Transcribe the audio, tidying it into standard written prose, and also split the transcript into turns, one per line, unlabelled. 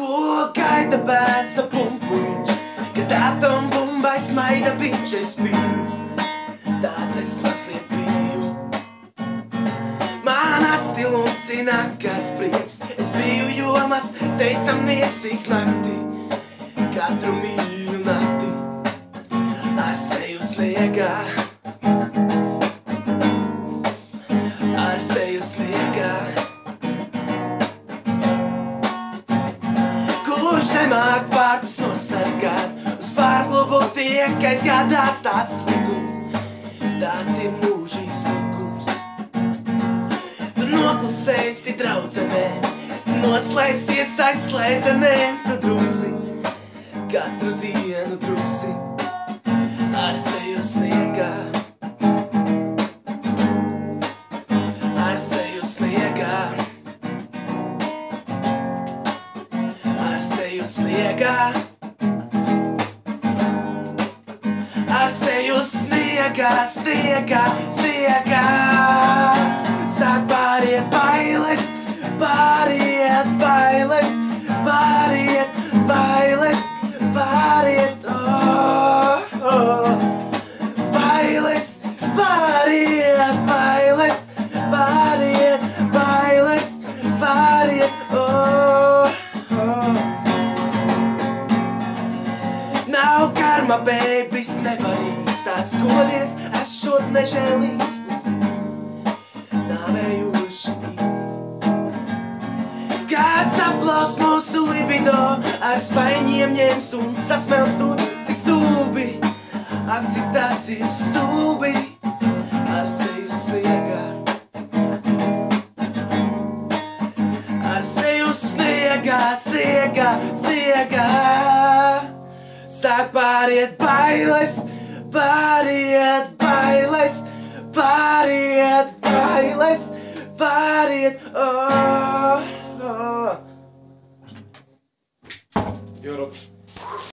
Ko gaida bērns ap pumpuliņš, kad atombumbai smaida viņš es biju. Tāds es mazliet biju. Man asti lucina kāds prieks, es biju jomas teicamnieks ik nakti, katru mīļu nakti, ar seju sniegā, ar seju sniegā. Kurš nemāk vārdus nosargāt, uz pārklubu tiek aizgādāts tāds likums, tāds ir mūžīgs likums. Tu noklusēsi draudzenēm, tu noslēpsies aiz slēdzenēm, tu drupsi, katru dienu drupsi, ar seju sniegā, ar seju sniegā. Ar seju sniegā, ar seju sniegā, sniegā, sniegā. Sāk pāriet bailes, pāriet bailes, pāriet bailes, pāriet, oh, oh. Bailes, pāriet bailes, pāriet bailes, pāriet, oh. Nav karma, bēbis, nevarīgs tāds skodiens, esot nežēlīgs pusi, nāvējoši mīli. Kāds aplaus mūsu libido, ar spaiņiem ņems un sasmels to, cik stulbi, ak, cik tas ir stulbi, ar seju sniegā. Ar seju sniegā, sniegā, sniegā. Sāk pāriet bailes, pāriet bailes, pāriet bailes, pāriet, oh.